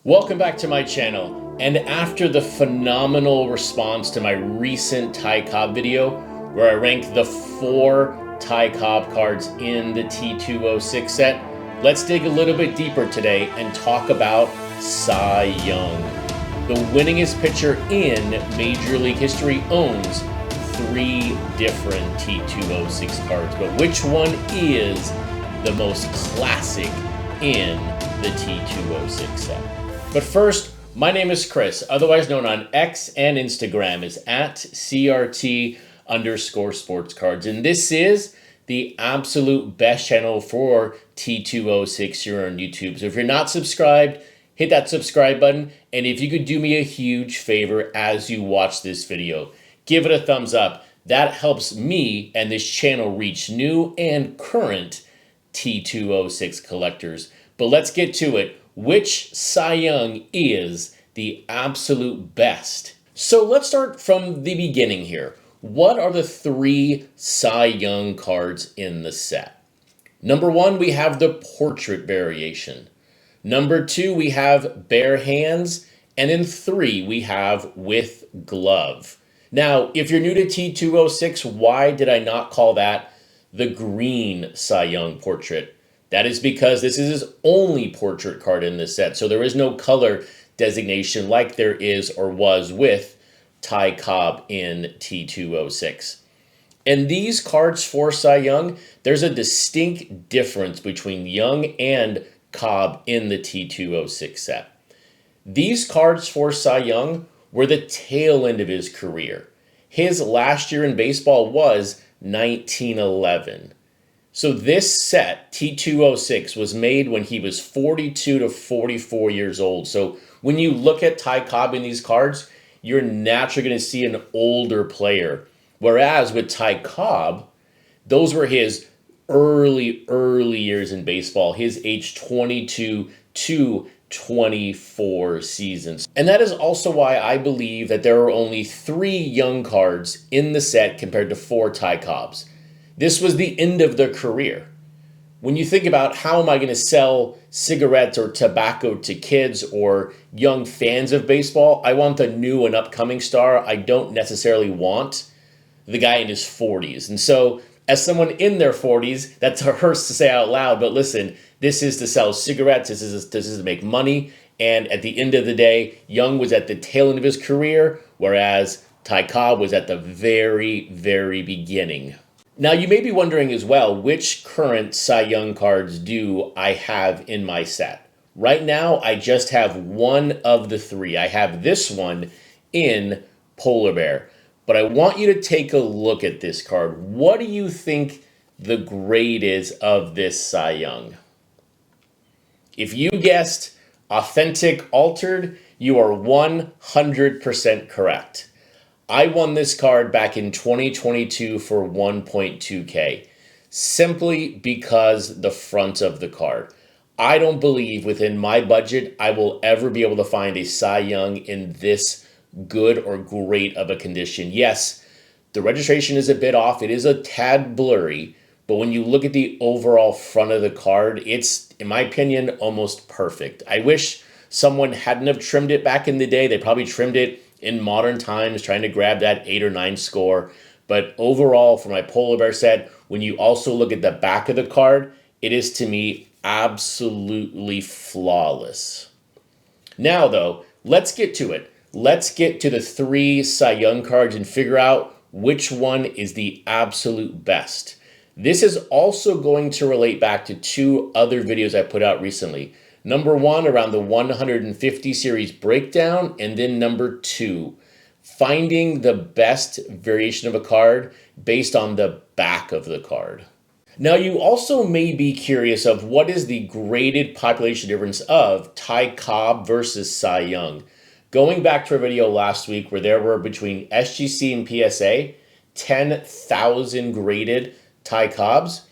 Welcome back to my channel, and after the phenomenal response to my recent Ty Cobb video, where I ranked the 4 Ty Cobb cards in the T206 set, let's dig a little bit deeper today and talk about Cy Young. The winningest pitcher in Major League history owns 3 different T206 cards, but which one is the most classic in the T206 set? But first, my name is Chris, otherwise known on X and Instagram as @CRT_sportscards. And this is the absolute best channel for T206 here on YouTube. So if you're not subscribed, hit that subscribe button. And if you could do me a huge favor as you watch this video, give it a thumbs up. That helps me and this channel reach new and current T206 collectors. But let's get to it. Which Cy Young is the absolute best? So let's start from the beginning here. What are the 3 Cy Young cards in the set? Number 1, we have the portrait variation. Number 2, we have bare hands. And then 3, we have with glove. Now, if you're new to T206, why did I not call that the green Cy Young portrait? That is because this is his only portrait card in this set, so there is no color designation like there is or was with Ty Cobb in T206. And these cards for Cy Young, there's a distinct difference between Young and Cobb in the T206 set. These cards for Cy Young were the tail end of his career. His last year in baseball was 1911. So this set, T206, was made when he was 42 to 44 years old. So when you look at Ty Cobb in these cards, you're naturally going to see an older player. Whereas with Ty Cobb, those were his early years in baseball, his age 22 to 24 seasons. And that is also why I believe that there are only 3 Young cards in the set compared to 4 Ty Cobbs. This was the end of their career. When you think about how am I going to sell cigarettes or tobacco to kids or young fans of baseball, I want the new and upcoming star. I don't necessarily want the guy in his 40s. And so as someone in their 40s, that hurts to say out loud, but listen, this is to sell cigarettes, this is to make money. And at the end of the day, Young was at the tail end of his career, whereas Ty Cobb was at the very beginning. Now, you may be wondering as well, which current Cy Young cards do I have in my set? Right now, I just have one of the 3. I have this one in Polar Bear. But I want you to take a look at this card. What do you think the grade is of this Cy Young? If you guessed authentic altered, you are 100% correct. I won this card back in 2022 for 1.2K, simply because the front of the card. I don't believe within my budget I will ever be able to find a Cy Young in this good or great of a condition. Yes, the registration is a bit off. It is a tad blurry, but when you look at the overall front of the card, it's, in my opinion, almost perfect. I wish someone hadn't have trimmed it back in the day. They probably trimmed it in modern times, trying to grab that 8 or 9 score. But overall, for my Polar Bear set, when you also look at the back of the card, it is, to me, absolutely flawless. Now, though, let's get to it. Let's get to the 3 Cy Young cards and figure out which one is the absolute best. This is also going to relate back to 2 other videos I put out recently. Number 1, around the 150 series breakdown, and then number 2, finding the best variation of a card based on the back of the card. Now, you also may be curious of what is the graded population difference of Ty Cobb versus Cy Young. Going back to a video last week where there were between SGC and PSA, 10,000 graded Ty Cobbs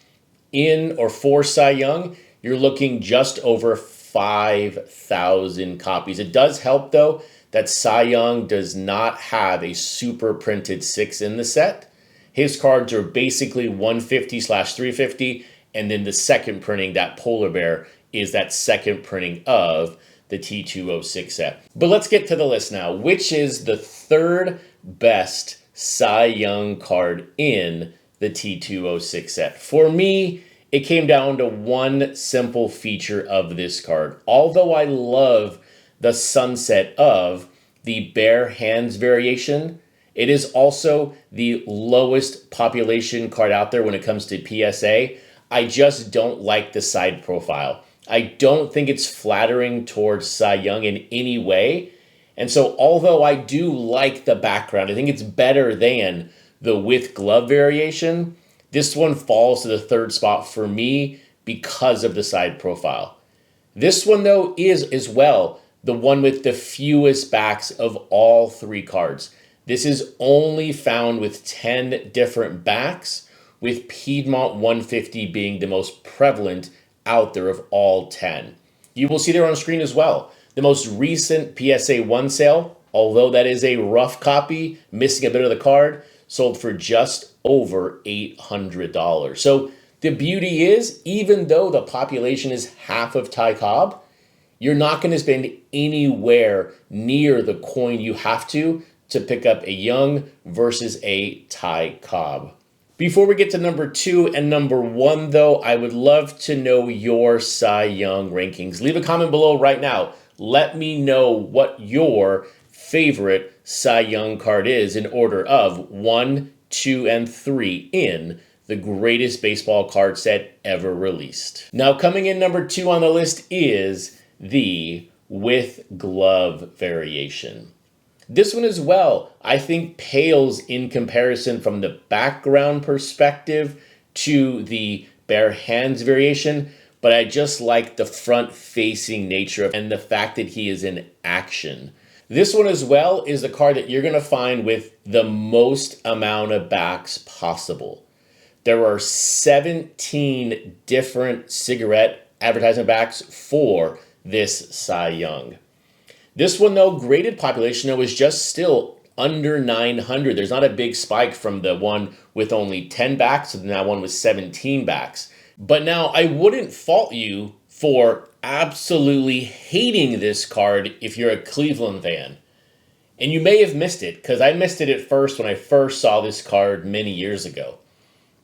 in or for Cy Young, you're looking just over 5,000 copies. It does help, though, that Cy Young does not have a super printed 6 in the set. His cards are basically 150/350, and then the second printing, that Polar Bear, is that second printing of the T206 set. But let's get to the list now. Which is the third best Cy Young card in the T206 set? For me, it came down to one simple feature of this card. Although I love the sunset of the bare hands variation, it is also the lowest population card out there when it comes to PSA. I just don't like the side profile. I don't think it's flattering towards Cy Young in any way. And so although I do like the background, I think it's better than the with glove variation, this one falls to the third spot for me because of the side profile. This one, though, is as well the one with the fewest backs of all three cards. This is only found with 10 different backs, with Piedmont 150 being the most prevalent out there of all 10. You will see there on screen as well. The most recent PSA 1 sale, although that is a rough copy, missing a bit of the card, sold for just over $800. So the beauty is, even though the population is half of Ty Cobb, you're not going to spend anywhere near the coin you have to pick up a Young versus a Ty Cobb. Before we get to number 2 and number 1, though, I would love to know your Cy Young rankings. Leave a comment below right now. Let me know what your favorite Cy Young card is in order of 1, 2, and 3 in the greatest baseball card set ever released. Now, coming in number 2 on the list is the with glove variation. This one as well, I think, pales in comparison from the background perspective to the bare hands variation, but I just like the front-facing nature and the fact that he is in action. This one as well is the card that you're going to find with the most amount of backs possible. There are 17 different cigarette advertisement backs for this Cy Young. This one, though, graded population, though, is just still under 900. There's not a big spike from the one with only 10 backs to that one with 17 backs. But now, I wouldn't fault you for absolutely hating this card if you're a Cleveland fan. And you may have missed it, because I missed it at first when I first saw this card many years ago.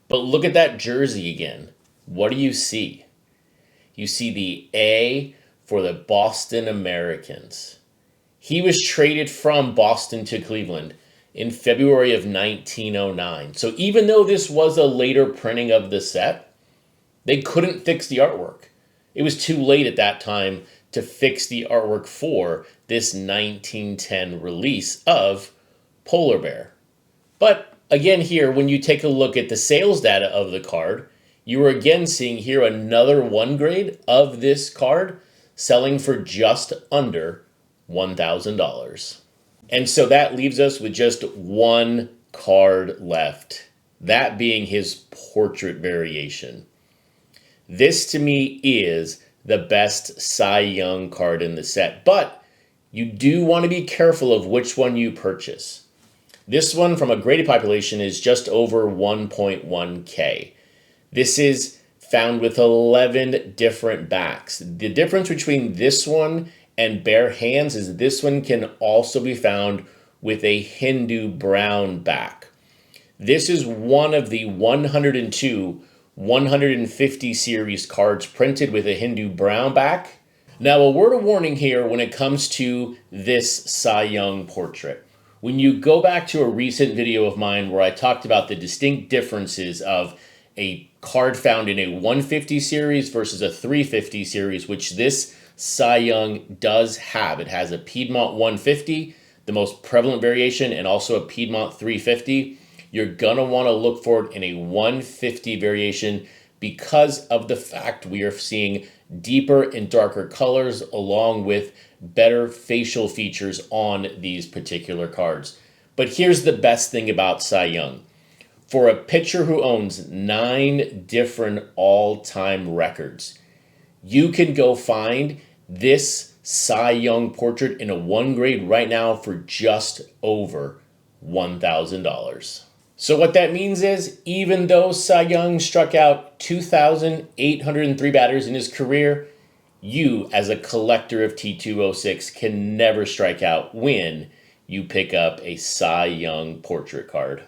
But look at that jersey again. What do you see? You see the A for the Boston Americans. He was traded from Boston to Cleveland in February of 1909. So even though this was a later printing of the set, they couldn't fix the artwork. It was too late at that time to fix the artwork for this 1910 release of Polar Bear. But again here, when you take a look at the sales data of the card, you are again seeing here another 1 grade of this card selling for just under $1,000. And so that leaves us with just one card left, that being his portrait variation. This to me is the best Cy Young card in the set, but you do want to be careful of which one you purchase. This one from a graded population is just over 1.1K. This is found with 11 different backs. The difference between this one and bare hands is this one can also be found with a Hindu brown back. This is one of the 102 150 series cards printed with a Hindu brown back. Now, a word of warning here when it comes to this Cy Young portrait. When you go back to a recent video of mine where I talked about the distinct differences of a card found in a 150 series versus a 350 series, which this Cy Young does have. It has a Piedmont 150, the most prevalent variation, and also a Piedmont 350. You're going to want to look for it in a 150 variation because of the fact we are seeing deeper and darker colors along with better facial features on these particular cards. But here's the best thing about Cy Young. For a pitcher who owns 9 different all-time records, you can go find this Cy Young portrait in a 1 grade right now for just over $1,000. So what that means is, even though Cy Young struck out 2,803 batters in his career, you, as a collector of T206, can never strike out when you pick up a Cy Young portrait card.